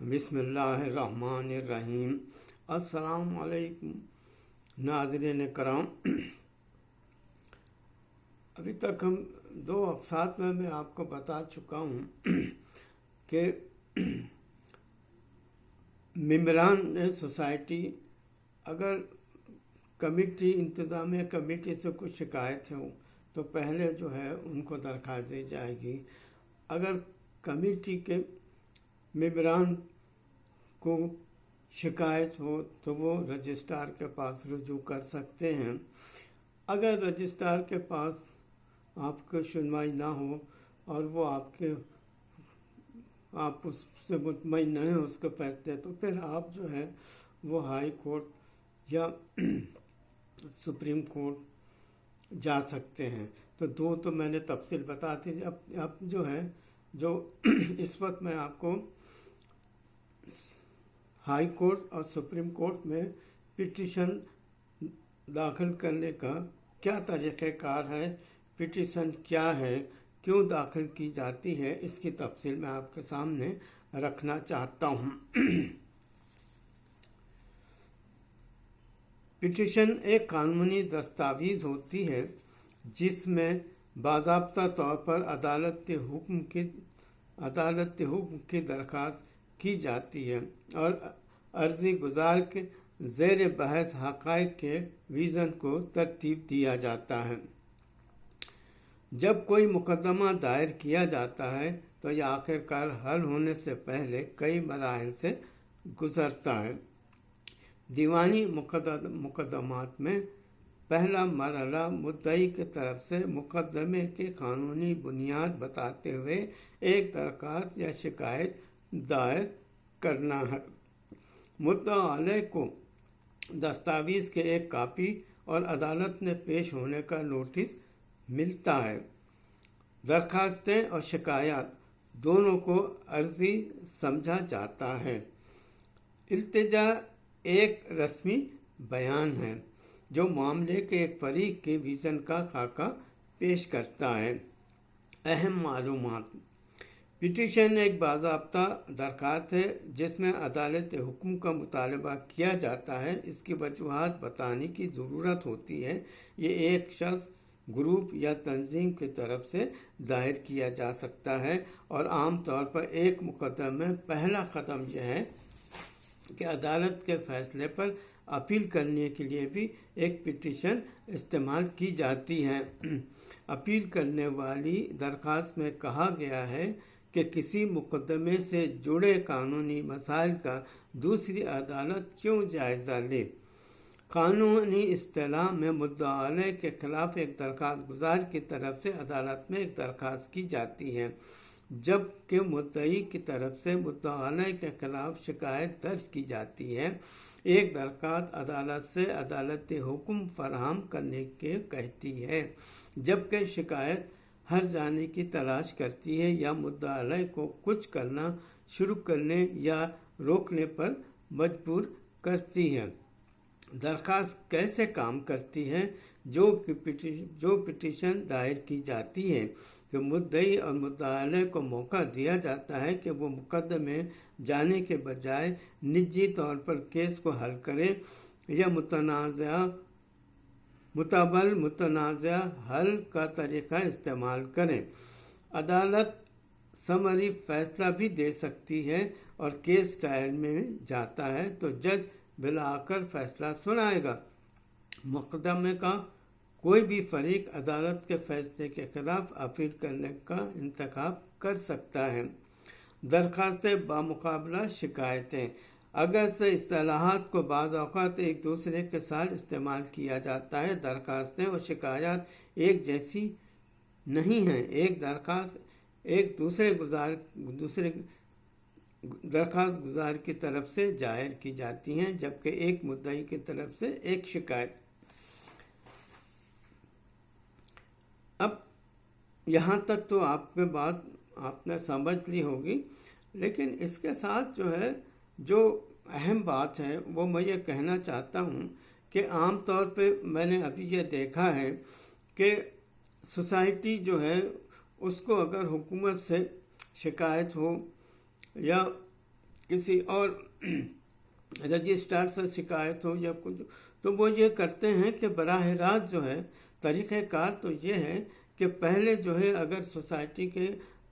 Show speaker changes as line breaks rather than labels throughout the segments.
बिस्मिल्लाहिर्रहमानिर्रहीम। अस्सलाम वालेकुम नाज़रीन कराम। अभी तक हम दो अक़सात में मैं आपको बता चुका हूँ कि मेम्बरान सोसाइटी अगर कमेटी इंतज़ामिया कमेटी से कुछ शिकायत हो तो पहले जो है उनको दरख्वास्त दी जाएगी। अगर कमेटी के मेम्बरान को शिकायत हो तो वो रजिस्ट्रार के पास रुजू कर सकते हैं। अगर रजिस्ट्रार के पास आपको सुनवाई ना हो और वो आप उससे मुतमईन नहीं हो उसके फैसले, तो फिर आप जो है वो हाई कोर्ट या सुप्रीम कोर्ट जा सकते हैं। तो दो तो मैंने तफसील बता दी। अब जो है जो इस वक्त मैं आपको हाई कोर्ट और सुप्रीम कोर्ट में पिटीशन दाखिल करने का क्या तरीक़ाकार है, पिटीशन क्या है, क्यों दाखिल की जाती है, इसकी तफसील मैं आपके सामने रखना चाहता हूँ। पिटीशन एक कानूनी दस्तावेज़ होती है जिसमें बाज़ाब्ता तौर पर अदालत के हुक्म की दरख्वास्त की जाती है और अर्जी गुजार के ज़ेर बहस हक़ाइक़ के विज़न को तरतीब दिया जाता है। जब कोई मुकदमा दायर किया जाता है तो यह आखिरकार हल होने से पहले कई मराहिल से गुजरता है। दीवानी मुकदमात में पहला मरहला मुद्दई की तरफ से मुकदमे के कानूनी बुनियाद बताते हुए एक दरख्वास्त या शिकायत दायर करना है। मुद्दा अलैह को दस्तावेज़ के एक कापी और अदालत में पेश होने का नोटिस मिलता है। दरखास्तें और शिकायत दोनों को अर्जी समझा जाता है। इल्तिजा एक रस्मी बयान है जो मामले के एक फरीक के विज़न का खाका पेश करता है। अहम मालूमात: पिटीशन एक बाज़ाब्ता दरख्वास्त है जिसमें अदालत हुक्म का मुतालबा किया जाता है। इसकी वजूहात बताने की ज़रूरत होती है। ये एक शख्स, ग्रुप या तंजीम की तरफ से दायर किया जा सकता है और आम तौर पर एक मुकदमे में पहला कदम यह है कि अदालत के फैसले पर अपील करने के लिए भी एक पिटीशन इस्तेमाल की जाती है। अपील करने वाली दरख्वास्त में कहा गया है कि किसी मुकदमे से जुड़े कानूनी मसाइल का दूसरी अदालत क्यों जायज़ा ले। कानूनी इस्तिलाह में मुद्दा अलैह के खिलाफ एक दरख्वास्त गुजार की तरफ से अदालत में एक दरख्वास्त की जाती है, जबकि मुद्दई की तरफ से मुद्दा अलैह के खिलाफ शिकायत दर्ज की जाती है। एक दरख्वास्त अदालत से अदालत हुक्म फराहम करने के कहती है, जबकि शिकायत हर जाने की तलाश करती है या मुद्दा अलैह को कुछ करना शुरू करने या रोकने पर मजबूर करती है। दरख्वास्त कैसे काम करती है? जो पिटीशन दायर की जाती है तो मुद्दई और मुद्दा अलैह को मौका दिया जाता है कि वो मुकदमे जाने के बजाय निजी तौर पर केस को हल करें या मुतनाज़ा हल का तरीका इस्तेमाल करें। अदालत समरी फैसला भी दे सकती है और केस ट्रायल में जाता है तो जज बिलाकर फैसला सुनाएगा। मुकदमे का कोई भी फरीक अदालत के फैसले के खिलाफ अपील करने का इंतखाब कर सकता है। दरख्वास्तें बामुकाबला शिकायतें: अगर से इस्तिलाहात को बाज़ औक़ात एक दूसरे के साथ इस्तेमाल किया जाता है। दरख्वास्तें और शिकायत एक जैसी नहीं हैं। एक दरख्वास्त एक दूसरे दरख्वास्त गुजार की तरफ से जाहिर की जाती हैं, जबकि एक मुद्दई की तरफ से एक शिकायत। अब यहाँ तक तो आपके बात आपने समझ ली होगी, लेकिन इसके साथ जो अहम बात है वो मैं ये कहना चाहता हूँ कि आम तौर पे मैंने अभी ये देखा है कि सोसाइटी जो है उसको अगर हुकूमत से शिकायत हो या किसी और रजिस्ट्रार से शिकायत हो या कुछ, तो वो ये करते हैं कि बराह रास्त जो है तरीक़ेकार तो ये है कि पहले जो है अगर सोसाइटी के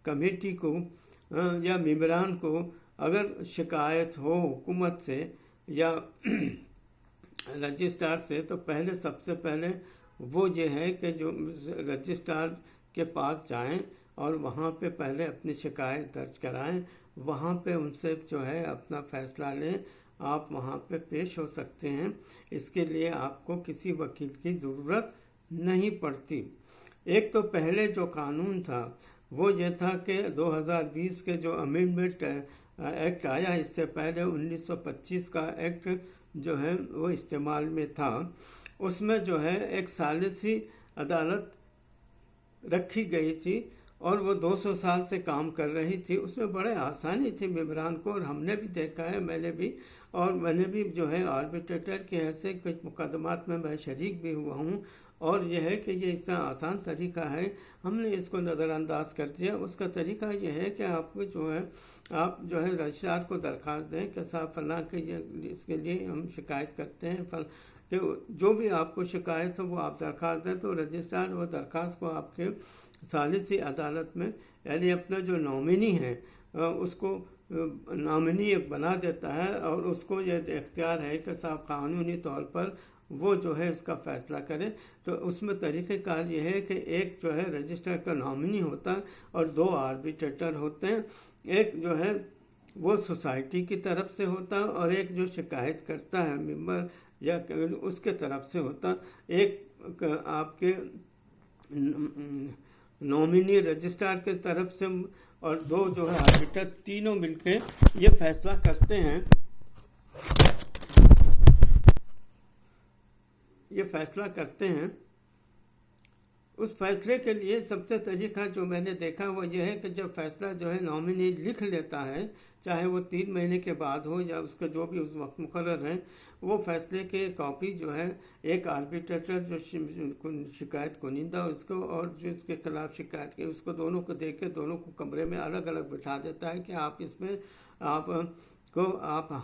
कमेटी को या मेंबरान को अगर शिकायत हो हुकूमत से या रजिस्ट्रार से, तो पहले सबसे पहले वो ये है कि जो रजिस्ट्रार के पास जाएं और वहाँ पे पहले अपनी शिकायत दर्ज कराएं, वहाँ पे उनसे जो है अपना फ़ैसला लें। आप वहाँ पे पेश हो सकते हैं, इसके लिए आपको किसी वकील की ज़रूरत नहीं पड़ती। एक तो पहले जो कानून था वो ये था कि 2020 के जो अमेंडमेंट एक्ट आया, इससे पहले 1925 का एक्ट जो है वो इस्तेमाल में था। उसमें जो है एक सालिसी अदालत रखी गई थी और वो 200 साल से काम कर रही थी। उसमें बड़े आसानी थी मेंबरान को, और हमने भी देखा है, मैंने भी जो है आर्बिट्रेटर के ऐसे कुछ मुकदमात में मैं शरीक भी हुआ हूँ, और यह है कि ये इतना आसान तरीका है, हमने इसको नज़रअंदाज कर दिया। उसका तरीका यह है कि आपको जो है आप जो है रजिस्ट्रार को दरख्वास्त दें कि साहब फलां के इसके लिए हम शिकायत करते हैं, तो जो भी आपको शिकायत हो वो आप दरख्वास्त दें, तो रजिस्ट्रार वो दरख्वास्त को आपके सालिसी अदालत में, यानी अपना जो नॉमिनी है उसको नॉमिनी बना देता है, और उसको ये इख्तियार है कि साहब कानूनी तौर पर वो जो है इसका फ़ैसला करे। तो उसमें तरीक़ेकार ये है कि एक जो है रजिस्ट्रार का नॉमिनी होता है और 2 आर्बिट्रेटर होते हैं। एक जो है वो सोसाइटी की तरफ से होता है और एक जो शिकायत करता है मेंबर या उसके तरफ से होता। एक आपके नॉमिनी रजिस्ट्रार के तरफ से और 2 जो है आर्बिटर, तीनों मिलके ये फैसला करते हैं। उस फैसले के लिए सबसे तरीका जो मैंने देखा वो ये है कि जब फैसला जो है नॉमिनी लिख लेता है, चाहे वो 3 महीने के बाद हो या उसका जो भी उस वक्त मुकर्रर है, वो फैसले के कॉपी जो है एक आर्बिट्रेटर जो शिकायत कुनिंदा उसको और जो इसके खिलाफ शिकायत की उसको दोनों को देख के दोनों को कमरे में अलग अलग बिठा देता है कि आप इसमें आप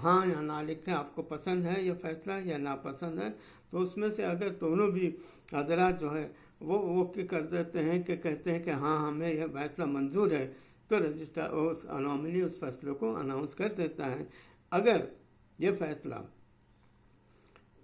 हाँ या ना लिखें, आपको पसंद है ये फैसला या नापसंद है। तो उसमें से अगर दोनों भी हजरात जो है वो ओके कर देते हैं कि कहते हैं कि हाँ हमें यह फैसला मंजूर है, तो रजिस्ट्रार उस नॉमिनी उस फैसले को अनाउंस कर देता है। अगर ये फैसला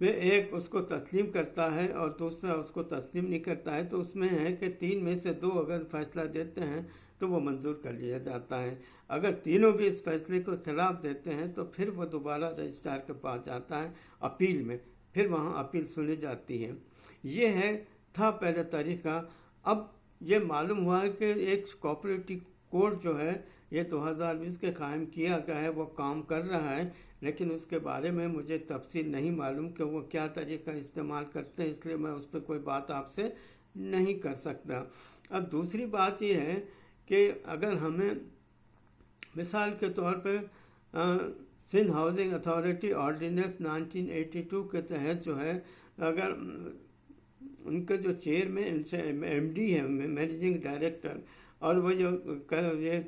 वे एक उसको तस्लीम करता है और दूसरा उसको तस्लीम नहीं करता है, तो उसमें है कि 3 में से 2 अगर फैसला देते हैं तो वो मंजूर कर लिया जाता है। अगर तीनों भी इस फैसले को खिलाफ देते हैं तो फिर वो दोबारा रजिस्ट्रार के पास जाता है अपील में, फिर वहाँ अपील सुनी जाती है। ये था पहले तरीका। अब ये मालूम हुआ है कि एक कोऑपरेटिव कोड जो है ये 2020 के कायम किया गया है, वो काम कर रहा है, लेकिन उसके बारे में मुझे तफसील नहीं मालूम कि वो क्या तरीका इस्तेमाल करते हैं, इसलिए मैं उस पर कोई बात आपसे नहीं कर सकता। अब दूसरी बात ये है कि अगर हमें मिसाल के तौर पे सिंध हाउसिंग अथॉरिटी ऑर्डिनेंस 1982 के तहत जो है अगर उनका जो चेयरमैन एमडी है मैनेजिंग डायरेक्टर, और वो जो ये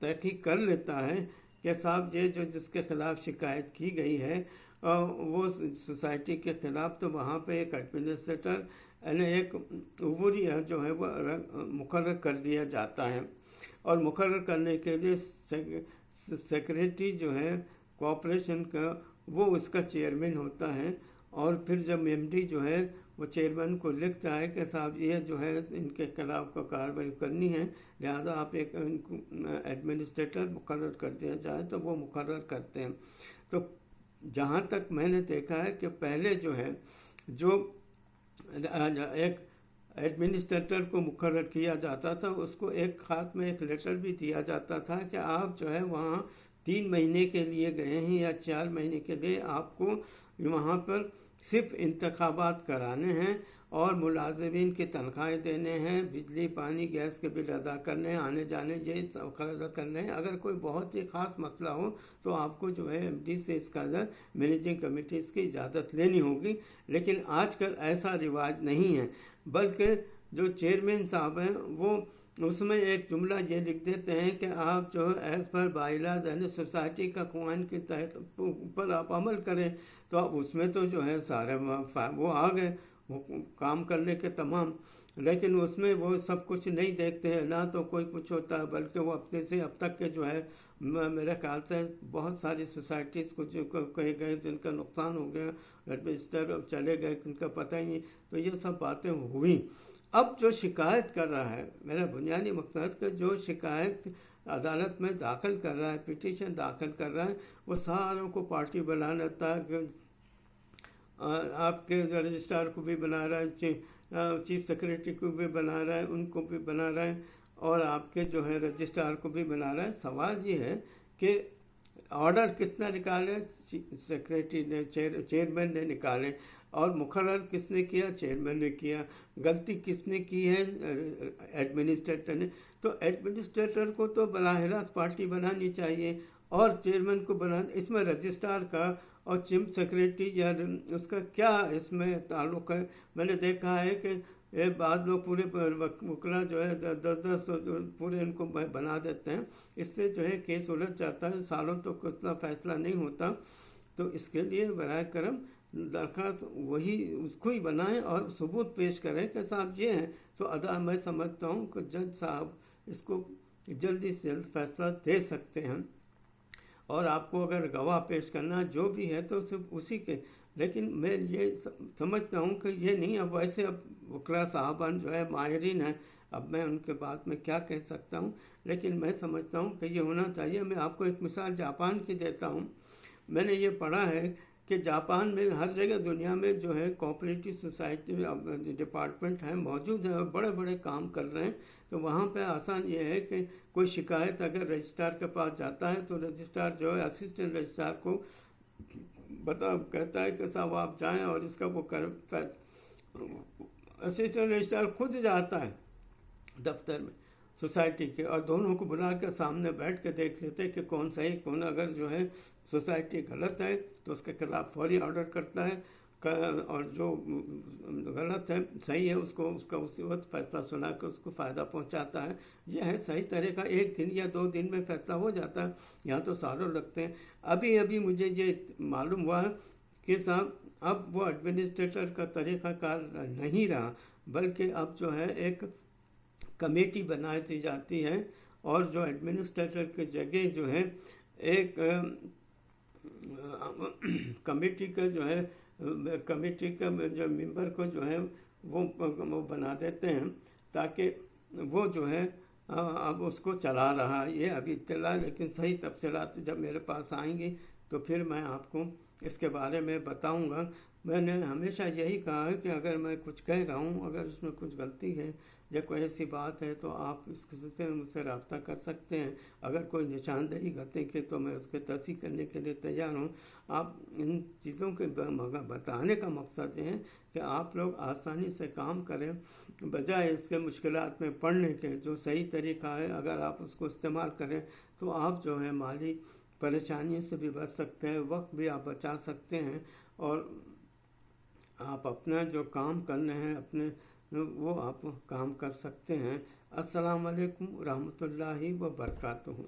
तहकीक कर लेता है कि साहब ये जो जिसके खिलाफ शिकायत की गई है वो सोसाइटी के खिलाफ, तो वहाँ पे एक एडमिनिस्ट्रेटर यानी एक उबूरी जो है वो मुकर्रर कर दिया जाता है, और मुकर्रर करने के लिए सेक्रेटरी जो है कॉर्पोरेशन का वो उसका चेयरमैन होता है। और फिर जब एमडी जो है वो चेयरमैन को लिखता है कि साहब ये जो है इनके खिलाफ का कार्रवाई करनी है, लिहाजा आप एक एडमिनिस्ट्रेटर मुकर्रर कर दिया जाए, तो वो मुकर्रर करते हैं। तो जहाँ तक मैंने देखा है कि पहले जो है जो एक एडमिनिस्ट्रेटर को मुकर्रर किया जाता था उसको एक खात में एक लेटर भी दिया जाता था कि आप जो है वहाँ 3 महीने के लिए गए हैं या 4 महीने के लिए, आपको वहाँ पर सिर्फ इंतखाबात कराने हैं और मुलाजिमीन की तनख्वाहें देने हैं, बिजली पानी गैस के बिल अदा करने हैं, आने जाने ये खर्च करने हैं। अगर कोई बहुत ही ख़ास मसला हो तो आपको जो है एमडी से इसका मैनेजिंग कमेटी की इजाज़त लेनी होगी, लेकिन आजकल ऐसा रिवाज नहीं है, बल्कि जो चेयरमैन साहब हैं वो उसमें एक जुमला ये लिख देते हैं कि आप जो एज पर बाइलाज यानी सोसाइटी का कानून के तहत ऊपर आप अमल करें, तो अब उसमें तो जो है सारे वो आ गए वो काम करने के तमाम, लेकिन उसमें वो सब कुछ नहीं देखते हैं, ना तो कोई कुछ होता है, बल्कि वो अपने से अब तक के जो है मेरे ख्याल से बहुत सारी सोसाइटीज़ को जो कहे गए जिनका नुकसान हो गया, रजिस्टर चले गए जिनका पता ही नहीं, तो ये सब बातें हुई। अब जो शिकायत कर रहा है, मेरा बुनियादी मकसद कि जो शिकायत अदालत में दाखिल कर रहा है, पिटीशन दाखिल कर रहा है, वो सारों को पार्टी बना लेता है कि आपके रजिस्ट्रार को भी बना रहा है, चीफ सेक्रेटरी को भी बना रहा है, उनको भी बना रहा है, और आपके जो है रजिस्ट्रार को भी बना रहा है। सवाल ये है कि ऑर्डर किसने निकाले? सेक्रेटरी ने, चेयरमैन ने निकाले, और मुकर्रर किसने किया? चेयरमैन ने किया। गलती किसने की है? एडमिनिस्ट्रेटर ने। तो एडमिनिस्ट्रेटर को तो बराह रास्त पार्टी बनानी चाहिए और चेयरमैन को बना, इसमें रजिस्ट्रार का और चीफ सेक्रेटरी या उसका क्या इसमें ताल्लुक़ है? मैंने देखा है कि ये बाद लोग पूरे वकला जो है 10-10 पूरे इनको बना देते हैं, इससे जो है केस उलझ जाता है, सालों तो कुछ फैसला नहीं होता। तो इसके लिए बराए करम दरख्वास्त वही उसको ही बनाएं और सबूत पेश करें कि साहब ये हैं। तो मैं समझता हूँ कि जज साहब इसको जल्दी से जल्द फैसला दे सकते हैं, और आपको अगर गवाह पेश करना जो भी है तो सिर्फ उसी के, लेकिन मैं ये समझता हूँ कि ये नहीं, अब वैसे अब वकला साहबान जो है माहिरीन हैं, अब मैं उनके बात में क्या कह सकता हूँ, लेकिन मैं समझता हूँ कि ये होना चाहिए। मैं आपको एक मिसाल जापान की देता हूँ। मैंने ये पढ़ा है कि जापान में हर जगह दुनिया में जो है कोऑपरेटिव सोसाइटी डिपार्टमेंट है मौजूद है और बड़े बड़े काम कर रहे हैं। तो वहाँ पे आसान ये है कि कोई शिकायत अगर रजिस्ट्रार के पास जाता है तो रजिस्ट्रार जो है असिस्टेंट रजिस्ट्रार को कहता है कि साहब आप जाएं और इसका वो कर, असिस्टेंट रजिस्ट्रार खुद जाता है दफ्तर में सोसाइटी के, और दोनों को बुला कर सामने बैठ के देख लेते कि कौन सही कौन, अगर जो है सोसाइटी गलत है तो उसके खिलाफ फौरी ऑर्डर करता है, और जो गलत है सही है उसका उसी वक्त फैसला सुना कर उसको फ़ायदा पहुंचाता है। यह है सही तरीका, 1 दिन या 2 दिन में फैसला हो जाता है, यहाँ तो सालों लगते हैं। अभी मुझे ये मालूम हुआ कि साहब अब वो एडमिनिस्ट्रेटर का तरीक़ाकार नहीं रहा, बल्कि अब जो है एक कमेटी बनाई दी जाती है, और जो एडमिनिस्ट्रेटर की जगह जो है एक कमेटी का जो है कमेटी का जो मेंबर को जो है वो बना देते हैं, ताकि वो जो है अब उसको चला रहा। ये अभी इत्तला, लेकिन सही तफसीलात जब मेरे पास आएंगी तो फिर मैं आपको इसके बारे में बताऊंगा। मैंने हमेशा यही कहा है कि अगर मैं कुछ कह रहा हूँ, अगर उसमें कुछ गलती है या कोई ऐसी बात है तो आप इससे मुझसे रब्ता कर सकते हैं। अगर कोई निशानदेही करते कि तो मैं उसके तस्दीक करने के लिए तैयार हूँ। आप इन चीज़ों के बताने का मकसद है कि आप लोग आसानी से काम करें, बजाय इसके मुश्किलात में पड़ने के। जो सही तरीका है अगर आप उसको इस्तेमाल करें तो आप जो है माली परेशानियों से भी बच सकते हैं, वक्त भी आप बचा सकते हैं, और आप अपना जो काम करने हैं अपने वो आप काम कर सकते हैं। अस्सलाम वालेकुम रहमतुल्लाहि व बरकातुहू।